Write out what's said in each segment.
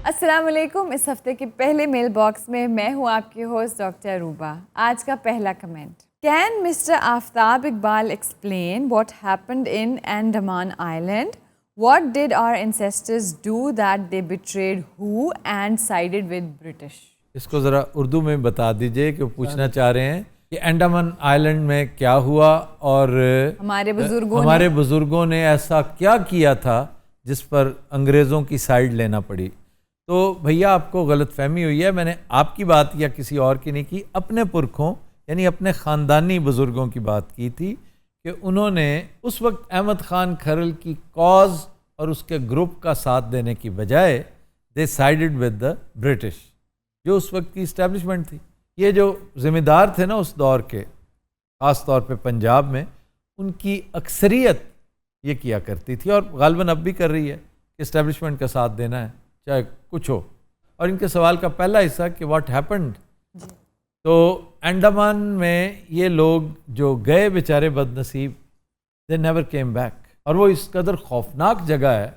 السلام علیکم. اس ہفتے کے پہلے میل باکس میں ہوں آپ کی ہوسٹ ڈاکٹر روبا. آج کا پہلا comment: can mister Aftab Iqbal explain what happened in Andaman island? What did our ancestors do that they betrayed who and sided with British? اس کو ذرا اردو میں بتا دیجئے کہ وہ پوچھنا چاہ رہے ہیں کہ انڈمان آئیلینڈ میں کیا ہوا اور ہمارے بزرگوں نے ایسا کیا کیا تھا جس پر انگریزوں کی سائیڈ لینا پڑی. تو بھیا آپ کو غلط فہمی ہوئی ہے. میں نے آپ کی بات یا کسی اور کی نہیں کی، اپنے پرکھوں یعنی اپنے خاندانی بزرگوں کی بات کی تھی کہ انہوں نے اس وقت احمد خان کھرل کی کاز اور اس کے گروپ کا ساتھ دینے کی بجائے دے سائیڈڈ ود دا برٹش، جو اس وقت کی اسٹیبلشمنٹ تھی. یہ جو ذمہ دار تھے نا اس دور کے، خاص طور پہ پنجاب میں، ان کی اکثریت یہ کیا کرتی تھی اور غالباً اب بھی کر رہی ہے کہ اسٹیبلشمنٹ کا ساتھ دینا ہے چاہے کچھ ہو. اور ان کے سوال کا پہلا حصہ کہ واٹ ہیپنڈ، تو انڈمان میں یہ لوگ جو گئے بیچارے بد نصیب، دے نیور کیم بیک. اور وہ اس قدر خوفناک جگہ ہے،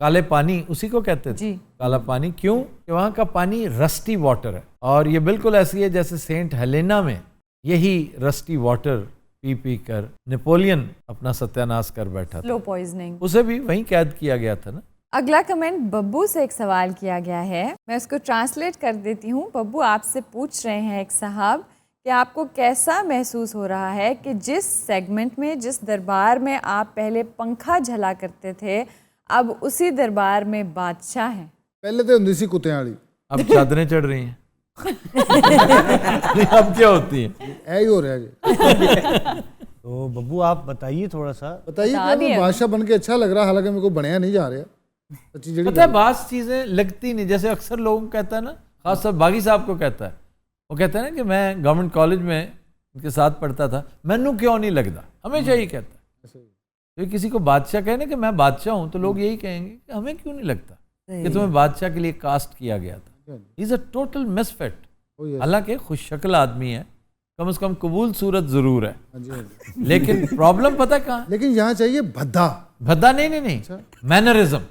کالے پانی اسی کو کہتے تھے کالا پانی. کیوں کہ وہاں کا پانی رسٹی واٹر ہے، اور یہ بالکل ایسی ہے جیسے سینٹ ہیلینا میں یہی رسٹی واٹر پی پی کر نیپولین اپنا ستیہ ناش کر بیٹھا تھا. سلو پوائزننگ، اسے بھی وہیں قید کیا گیا تھا نا. اگلا کمنٹ ببو سے ایک سوال کیا گیا ہے، میں اس کو ٹرانسلیٹ کر دیتی ہوں. ببو آپ سے پوچھ رہے ہیں ایک صاحب کہ آپ کو کیسا محسوس ہو رہا ہے کہ جس سیگمنٹ میں، جس دربار میں آپ پہلے پنکھا جھلا کرتے تھے، اب اسی دربار میں بادشاہ ہیں. پہلے تو ہوندی سی کتیاں والی، اب چادریں چڑھ رہی ہیں. اب کیا ہوتی ہیں؟ ہی ہو رہا ہے جی. تو ببو آپ بتائیے تھوڑا سا. بتائیے کہ بادشاہ بن کے اچھا لگ رہا، حالانکہ میرے کو بنیا نہیں جا رہا. پتہ ہے بعض چیزیں لگتی نہیں، جیسے اکثر لوگوں کو کہتا ہے نا، خاص طور باغی صاحب کو کہتا ہے، وہ کہتا ہے نا کہ میں گورنمنٹ کالج میں ان کے ساتھ پڑھتا تھا، مینوں کیوں نہیں لگتا، ہمیشہ یہی کہتا ہے. تو کسی کو بادشاہ کہے نا کہ میں بادشاہ ہوں، تو لوگ یہی کہیں گے کہ ہمیں کیوں نہیں لگتا کہ تمہیں بادشاہ کے لیے کاسٹ کیا گیا تھا. ہی از اے ٹوٹل مس فٹ. حالانکہ خوش شکل آدمی ہے، کم از کم قبول صورت ضرور ہے، لیکن پرابلم پتہ کہاں؟ لیکن یہاں چاہیے بھدا نہیں، مینرزم.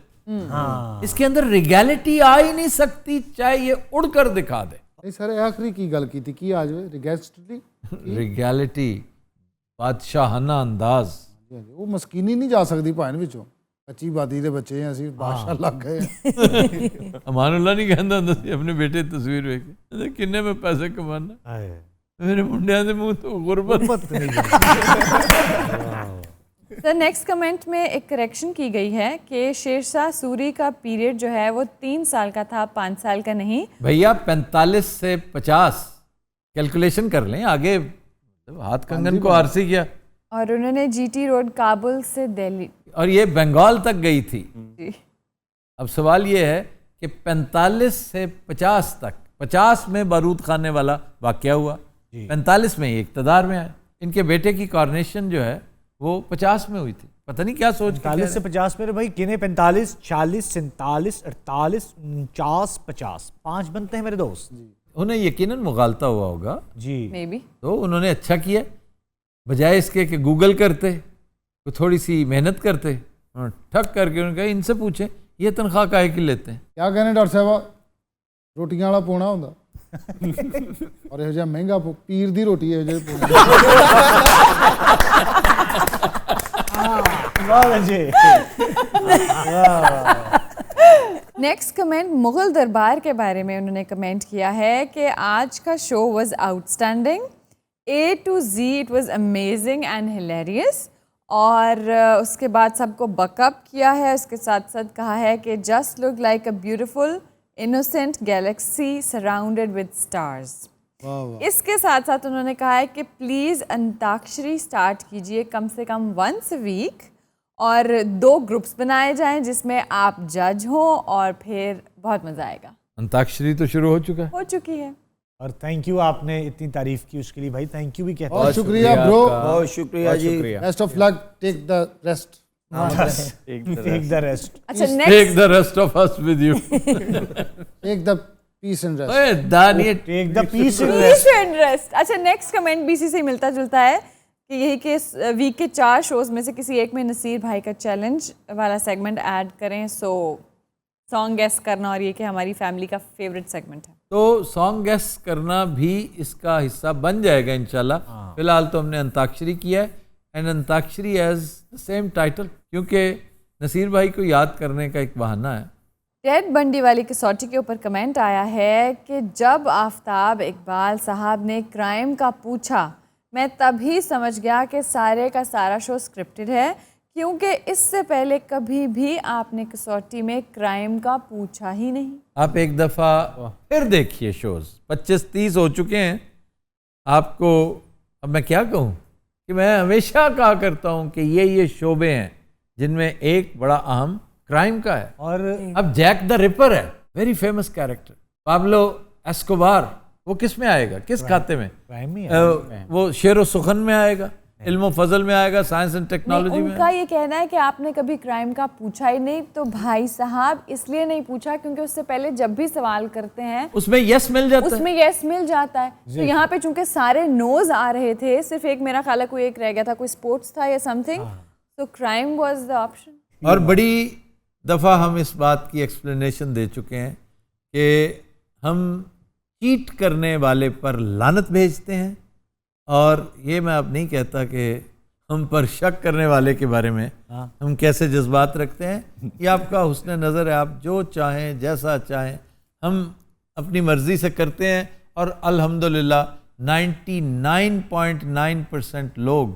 اس کے اندر ریگیلٹی آ ہی نہیں سکتی، چاہے یہ اڑ کر دکھا دے. نہیں سر، آخری کی گل کی تھی کی آج ریگیلٹی، بادشاہانہ انداز. وہ مسکینی نہیں جا سکتی بھائن وچوں، اچھی بادی دے بچے ہیں اسی بادشاہ لگ گئے. امان اللہ نہیں کہندا ہوندا سی اپنے بیٹے تصویر ویکھ کے کنے میں پیسے کمانا، میرے منڈیاں دے منہ تو غربت نہیں. سر نیکسٹ کمنٹ میں ایک کریکشن کی گئی ہے کہ شیرشاہ سوری کا پیریڈ جو ہے وہ 3 سال کا تھا، 5 سال کا نہیں. بھیا 45 سے 50 کیلکولیشن کر لیں آگے. ہاتھ کنگن کو آرسی کیا، اور انہوں نے جی ٹی روڈ کابل سے دہلی، اور یہ بنگال تک گئی تھی. اب سوال یہ ہے کہ 45 سے 50 تک، 50 میں بارود خانے والا واقعہ ہوا، 45 میں یہ اقتدار میں آئے. ان کے بیٹے کی کارنیشن جو ہے وہ 50 میں ہوئی تھی. پتہ نہیں کیا سوچ 45 سے 50 میں بھائی گنے، 45 46 47 48 49 50 5 بنتے ہیں میرے دوست. انہیں یقیناً مغالطہ ہوا ہوگا جی، مے بی. تو انہوں نے اچھا کیا، بجائے اس کے کہ گوگل کرتے، تو تھوڑی سی محنت کرتے، ٹھک کر کے انہوں نے کہا ان سے پوچھیں یہ تنخواہ کاہے کی لیتے ہیں. کیا کہنے ڈاکٹر صاحب، روٹیاں والا پونا ہوندا اور یہ جہاں مہنگا پیر دی روٹی ہے نیکسٹ کمنٹ مغل دربار کے بارے میں انہوں نے کمنٹ کیا ہے کہ آج کا show was outstanding, A to Z it was amazing and hilarious. اور اس کے بعد سب کو بک اپ کیا ہے، اس کے ساتھ ساتھ کہا ہے کہ just look like a beautiful innocent galaxy surrounded with stars. اس کے ساتھ ساتھ انہوں نے کہا ہے کہ پلیز انتاکشری سٹارٹ کیجئے کم سے کم once a week، اور 2 گروپس بنائے جائیں جس میں آپ جج ہوں، اور پھر بہت مزہ آئے گا. انتاکشری تو شروع ہو چکی ہے. اور تھینک یو، آپ نے اتنی تعریف کی اس کے لیے بھائی تھینک یو بھی کہتے ہیں. بہت شکریہ برو، بہت شکریہ جی. Best of luck, take the rest. Take the rest. اچھا Take the rest of us with you. Take the peace and rest. اے Dania take the peace and rest. اچھا نیکسٹ کمنٹ بی سی سے ملتا جلتا ہے کہ یہی کہ ویک کے 4 شوز میں سے کسی ایک میں نصیر بھائی کا چیلنج والا سیگمنٹ ایڈ کریں. سو سانگ گیس کرنا اور یہ کہ ہماری فیملی کا فیوریٹ سیگمنٹ ہے. تو سانگ گیس کرنا بھی اس کا حصہ بن جائے گا انشاءاللہ. فی الحال تو ہم نے انتاکشری کیا ہے and Antakshari as same title, کیونکہ نصیر بھائی کو یاد کرنے کا ایک بہانہ ہے. ٹیڈ بنڈی والی کسوٹی کے اوپر کمنٹ آیا ہے کہ جب آفتاب اقبال صاحب نے کرائم کا پوچھا میں تبھی سمجھ گیا کہ سارے کا سارا شو سکرپٹڈ ہے, کیونکہ اس سے پہلے کبھی بھی آپ نے کسوٹی میں کرائم کا پوچھا ہی نہیں. آپ ایک دفعہ پھر دیکھیے شوز, 25-30 ہو چکے ہیں. آپ کو اب میں کیا کہوں کہ میں ہمیشہ کہا کرتا ہوں کہ یہ شعبے ہیں جن میں ایک بڑا اہم کرائم کا ہے. اور اب جیک دا رپر ہے, very famous character. Pablo Escobar, وہ کس میں آئے گا, کس کھاتے میں؟ وہ شعر و سخن میں آئے گا, علم و فضل میں آئے گا, سائنس اینڈ ٹیکنالوجی میں. ان کا یہ کہنا ہے کہ آپ نے کبھی کرائم کا پوچھا ہی نہیں. تو بھائی صاحب اس لیے نہیں پوچھا کیونکہ اس سے پہلے جب بھی سوال کرتے ہیں اس میں یس مل جاتا ہے, اس میں یس مل جاتا ہے. تو یہاں پہ چونکہ سارے نوز آ رہے تھے, صرف ایک میرا خیال ہے کوئی ایک رہ گیا تھا, کوئی سپورٹس تھا یا سم تھنگ, تو کرائم واز دا آپشن. اور بڑی دفعہ ہم اس بات کی ایکسپلینیشن دے چکے ہیں کہ ہم چیٹ کرنے والے پر لعنت بھیجتے ہیں, اور یہ میں اب نہیں کہتا کہ ہم پر شک کرنے والے کے بارے میں ہم کیسے جذبات رکھتے ہیں. یہ آپ کا حسن نظر ہے, آپ جو چاہیں جیسا چاہیں ہم اپنی مرضی سے کرتے ہیں. اور الحمدللہ 99.9% لوگ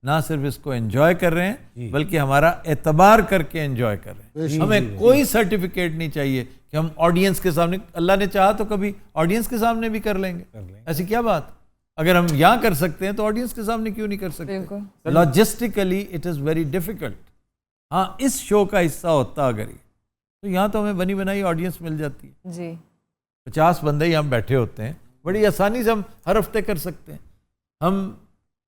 نہ صرف اس کو انجوائے کر رہے ہیں بلکہ ہمارا اعتبار کر کے انجوائے کر رہے ہیں. ہمیں کوئی سرٹیفکیٹ نہیں چاہیے کہ ہم آڈینس کے سامنے, اللہ نے چاہا تو کبھی آڈینس کے سامنے بھی کر لیں گے. ایسی کیا بات, اگر ہم یہاں کر سکتے ہیں تو آڈینس کے سامنے کیوں نہیں کر سکتے؟ لاجسٹیکلی اٹ از ویری ڈیفیکلٹ. ہاں اس شو کا حصہ ہوتا اگر یہ, تو یہاں تو ہمیں بنی بنائی آڈینس مل جاتی ہے. جی 50 بندے ہی ہم بیٹھے ہوتے ہیں, بڑی آسانی سے ہم ہر ہفتے کر سکتے ہیں. ہم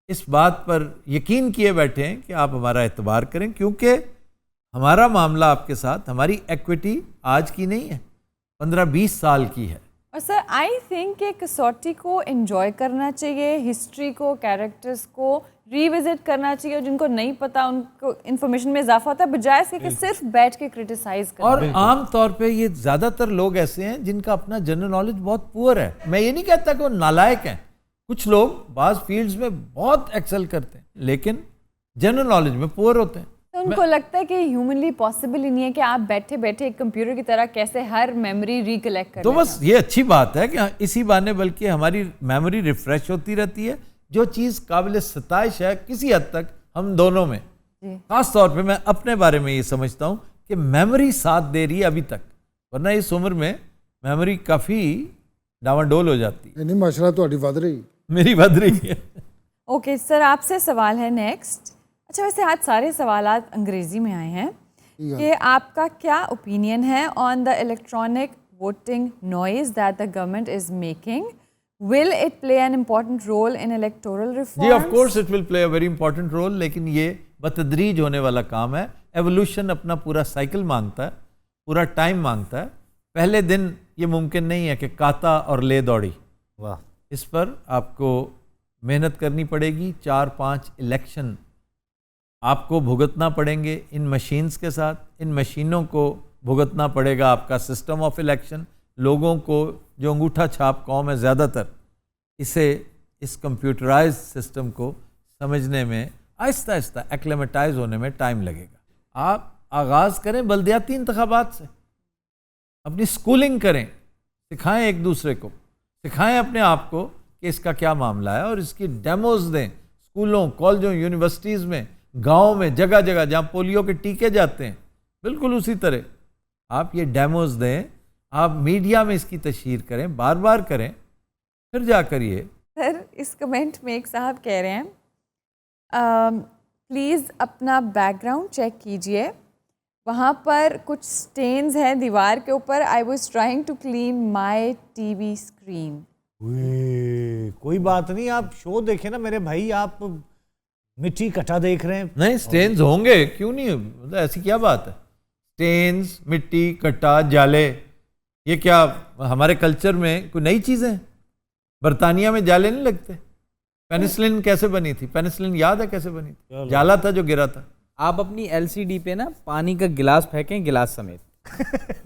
اس بات پر یقین کیے بیٹھے ہیں کہ آپ ہمارا اعتبار کریں, کیونکہ ہمارا معاملہ آپ کے ساتھ, ہماری ایکویٹی آج کی نہیں ہے, 15-20 سال کی ہے. اور سر آئی تھنک کہ کسوٹی کو انجوائے کرنا چاہیے, ہسٹری کو, کیریکٹرز کو ریوزٹ کرنا چاہیے, اور جن کو نہیں پتا ان کو انفارمیشن میں اضافہ ہوتا ہے, بجائے اس کے کہ صرف بیٹھ کے کرٹیسائز کرنا. اور عام طور پہ یہ زیادہ تر لوگ ایسے ہیں جن کا اپنا جنرل نالج بہت پور ہے. میں یہ نہیں کہتا کہ وہ نالائق ہیں, کچھ لوگ بعض فیلڈز میں بہت ایکسل کرتے ہیں لیکن جنرل نالج میں پور ہوتے ہیں. تو ان کو لگتا ہے کہ ہیومنلی پاسبل ہی نہیں ہے کہ آپ بیٹھے بیٹھے ایک کمپیوٹر کی طرح کیسے ہر میموری ریکلیکٹ کریں. تو بس یہ اچھی بات ہے کہ اسی بہانے بلکہ ہماری میموری ریفریش ہوتی رہتی ہے, جو چیز قابل ستائش ہے کسی حد تک ہم دونوں میں. خاص طور پہ میں اپنے بارے میں یہ سمجھتا ہوں کہ میموری ساتھ دے رہی ہے ابھی تک, ورنہ اس عمر میں میموری کافی ڈاواں ڈول ہو جاتی ہے. نہیں ماشاءاللہ تہاڈی ود رہی, میری ود رہی ہے. اوکے سر, آپ سے سوال ہے نیکسٹ. اچھا ویسے آج سارے سوالات انگریزی میں آئے ہیں کہ آپ کا کیا اوپینین ہے on the electronic voting noise that the government is making, will it play an important role in electoral reforms? جی of course it will play a very important role, لیکن یہ بتدریج ہونے والا کام ہے. ایوولوشن اپنا پورا سائیکل مانگتا ہے, پورا ٹائم مانگتا ہے. پہلے دن یہ ممکن نہیں ہے کہ کاتا اور لے دوڑی. واہ, اس پر آپ کو محنت کرنی پڑے گی. 4-5 الیکشن آپ کو بھگتنا پڑیں گے ان مشینز کے ساتھ. ان مشینوں کو بھگتنا پڑے گا آپ کا سسٹم آف الیکشن. لوگوں کو جو انگوٹھا چھاپ قوم ہے زیادہ تر, اس کمپیوٹرائز سسٹم کو سمجھنے میں آہستہ آہستہ ایکلیمیٹائز ہونے میں ٹائم لگے گا. آپ آغاز کریں بلدیاتی انتخابات سے, اپنی سکولنگ کریں, سکھائیں ایک دوسرے کو, سکھائیں اپنے آپ کو کہ اس کا کیا معاملہ ہے, اور اس کی ڈیموز دیں اسکولوں, کالجوں, یونیورسٹیز میں, گاؤں میں, جگہ جگہ جہاں پولیو کے ٹیکے جاتے ہیں, بالکل اسی طرح آپ یہ ڈیموز دیں. آپ میڈیا میں اس کی تشہیر کریں, بار بار کریں, پھر جا کر یہ. سر اس کمنٹ میں ایک صاحب کہہ رہے ہیں پلیز اپنا بیک گراؤنڈ چیک کیجئے, وہاں پر کچھ سٹینز ہیں دیوار کے اوپر. I was trying to clean my TV screen. کوئی بات نہیں, آپ شو دیکھیں نا میرے بھائی, آپ مٹی کٹا دیکھ رہے ہیں. نہیں سٹینز ہوں گے, کیوں نہیں, ایسی کیا بات ہے. سٹینز, مٹی, کٹا, جالے, یہ کیا ہمارے کلچر میں کوئی نئی چیزیں ہیں؟ برطانیہ میں جالے نہیں لگتے. پینسلن کیسے بنی تھی؟ پینسلن یاد ہے کیسے بنی تھی؟ جالا تھا جو گرا تھا. آپ اپنی ایل سی ڈی پہ نا پانی کا گلاس پھینکیں, گلاس سمیت,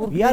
We are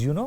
you know,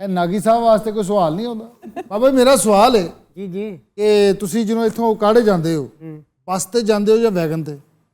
ਇਹ ਨਾਗੀ ਸਾਹਿਬ ਵਾਸਤੇ ਕੋਈ ਸਵਾਲ ਨਹੀਂ ਹੁੰਦਾ। ਬਾਬਾ ਜੀ ਮੇਰਾ ਸਵਾਲ ਹੈ ਜੀ ਜੀ ਕਿ ਤੁਸੀਂ ਜਦੋਂ ਇੱਥੋਂ ਕਾੜੇ ਜਾਂਦੇ ਹੋ ਬੱਸ ਤੇ ਜਾਂਦੇ ਹੋ ਜਾਂ ਵੈਗਨ ਤੇ?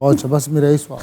ਬਹੁਤ ਅੱਛਾ, ਬਸ ਮੇਰਾ ਇਹ ਸਵਾਲ।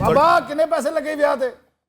ਬਾਬਾ ਕਿੰਨੇ ਪੈਸੇ ਲੱਗੇ ਵਿਆਹ ਤੇ?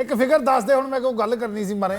ਇੱਕ ਫਿਗਰ ਦੱਸ ਦੇ, ਹੁਣ ਮੈਂ ਕੋਈ ਗੱਲ ਕਰਨੀ ਸੀ ਮਾਰੇ।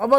ਬਾਬਾ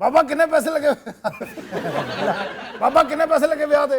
ਬਾਬਾ ਕਿੰਨੇ ਪੈਸੇ ਲੱਗੇ? ਬਾਬਾ ਕਿੰਨੇ ਪੈਸੇ ਲੱਗੇ ਵਿਆਹ ਤੇ?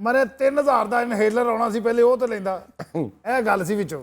ਮਰੇ 3000 ਦਾ ਇਨਹੇਲਰ ਆਉਣਾ ਸੀ ਪਹਿਲੇ, ਉਹ ਤੇ ਲੈਂਦਾ। ਇਹ ਗੱਲ ਸੀ ਵਿੱਚੋਂ।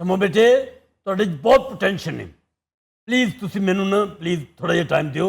ਸਮੋ ਬੇਟੇ, ਤੁਹਾਡੇ 'ਚ ਬਹੁਤ ਪੋਟੈਂਸ਼ੀਅਲ ਹੈ। ਪਲੀਜ਼ ਤੁਸੀਂ ਮੈਨੂੰ ਨਾ ਪਲੀਜ਼ ਥੋੜਾ ਜਿਹਾ ਟਾਈਮ ਦਿਓ,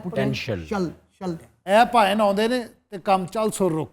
ਪੋਟੈਂਸ਼ੀਅਲ। ਇਹ ਭਾਵੇਂ ਆਉਂਦੇ ਨੇ ਤੇ ਕੰਮ ਚੱਲ ਸੁਰ ਰੁਕ।